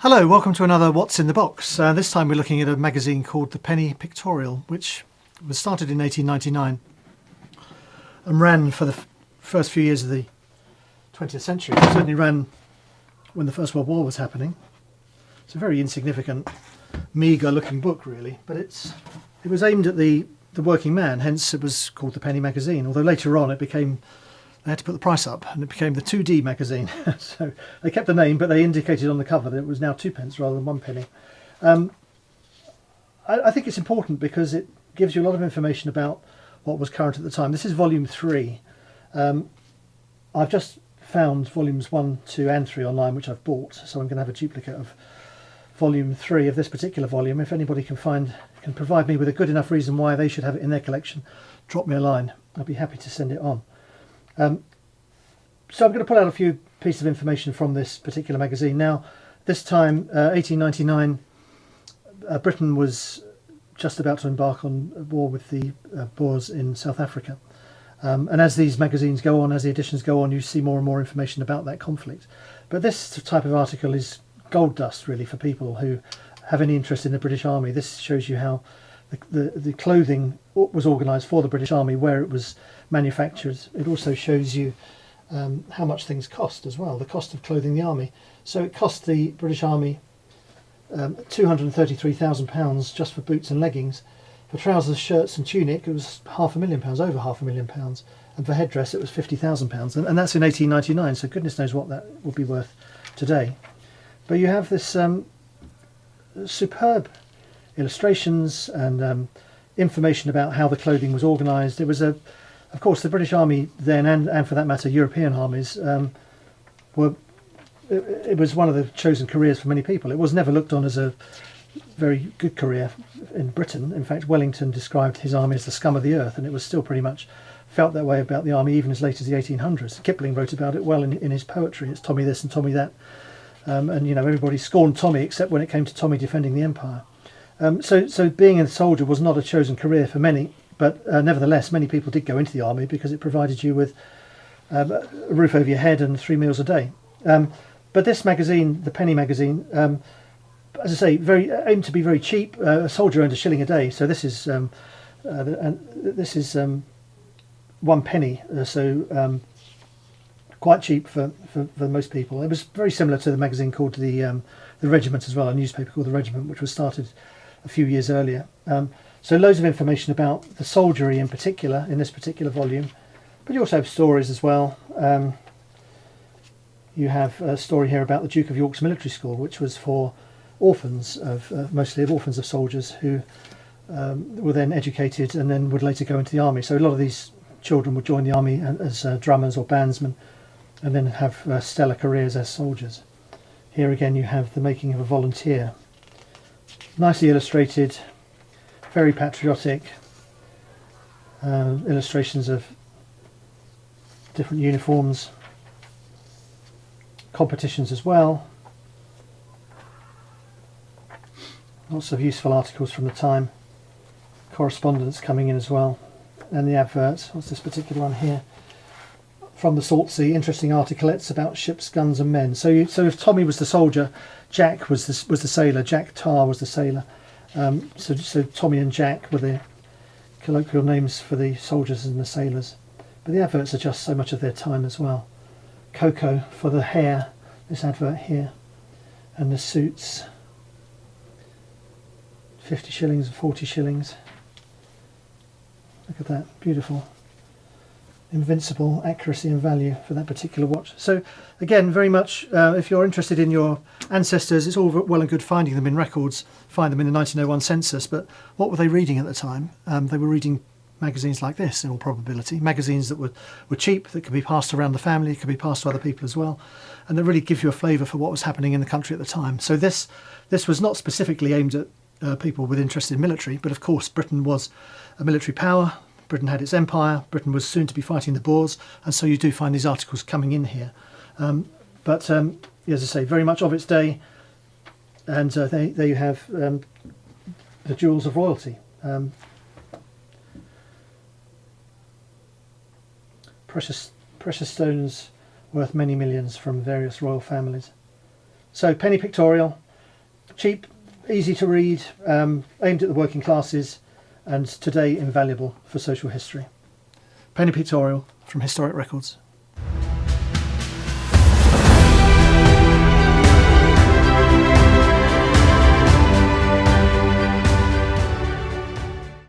Hello, welcome to another What's in the Box. This time we're looking at a magazine called The Penny Pictorial, which was started in 1899 and ran for the first few years of the 20th century. It certainly ran when the First World War was happening. It's a very insignificant, meagre looking book really, but it was aimed at the working man, hence it was called The Penny Magazine, although later on they had to put the price up and it became the 2D magazine. So they kept the name, but they indicated on the cover that it was now 2p rather than 1p. I think it's important because it gives you a lot of information about what was current at the time. This is volume 3. I've just found volumes 1, 2 and 3 online, which I've bought, so I'm going to have a duplicate of volume 3 of this particular volume. If anybody can provide me with a good enough reason why they should have it in their collection, drop me a line. I'll be happy to send it on. So I'm going to pull out a few pieces of information from this particular magazine. Now, this time, 1899, Britain was just about to embark on a war with the Boers in South Africa. And as these magazines go on, as the editions go on, you see more and more information about that conflict. But this type of article is gold dust, really, for people who have any interest in the British Army. This shows you how the clothing was organised for the British Army, where it was manufactured. It also shows you how much things cost as well, the cost of clothing the army. So it cost the British Army £233,000 just for boots and leggings. For trousers, shirts and tunic it was £500,000, over £500,000, and for headdress it was £50,000, and that's in 1899, so goodness knows what that would be worth today. But you have this superb illustrations and information about how the clothing was organised. It was of course, the British Army then, and for that matter, European armies, it was one of the chosen careers for many people. It was never looked on as a very good career in Britain. In fact, Wellington described his army as the scum of the earth, and it was still pretty much felt that way about the army even as late as the 1800s. Kipling wrote about it well in his poetry. It's Tommy this and Tommy that. And, you know, everybody scorned Tommy except when it came to Tommy defending the empire. So being a soldier was not a chosen career for many. But nevertheless, many people did go into the army because it provided you with a roof over your head and 3 meals a day. But this magazine, the Penny Magazine, as I say, aimed to be very cheap. A soldier earned £1 a day, so this is 1 penny, so quite cheap for most people. It was very similar to the magazine called the Regiment as well, a newspaper called the Regiment, which was started a few years earlier. So loads of information about the soldiery in particular in this particular volume, but you also have stories as well. You have a story here about the Duke of York's military school, which was for orphans mostly orphans of soldiers who were then educated and then would later go into the army. So a lot of these children would join the army as drummers or bandsmen and then have stellar careers as soldiers. Here again you have the making of a volunteer. Nicely illustrated, very patriotic, illustrations of different uniforms, competitions as well, lots of useful articles from the time, correspondence coming in as well, and the adverts. What's this particular one here? From the Salt Sea, interesting articlettes about ships, guns and men. So if Tommy was the soldier, Jack was the sailor, Jack Tar was the sailor. So Tommy and Jack were the colloquial names for the soldiers and the sailors. But the adverts are just so much of their time as well. Cocoa for the hair, this advert here, and the suits. 50 shillings and 40 shillings. Look at that, beautiful. Invincible accuracy and value for that particular watch. So again, very much if you're interested in your ancestors, it's all well and good finding them in records, find them in the 1901 census, but what were they reading at the time? They were reading magazines like this in all probability, magazines that were cheap, that could be passed around the family, could be passed to other people as well, and that really give you a flavour for what was happening in the country at the time. So this was not specifically aimed at people with interest in military, but of course Britain was a military power. Britain had its empire, Britain was soon to be fighting the Boers, and so you do find these articles coming in here. But as I say, very much of its day, and there you have the jewels of royalty. Precious stones worth many millions from various royal families. So Penny Pictorial, Cheap, easy to read, aimed at the working classes, and today invaluable for social history. Penny pictorial from Historic Records.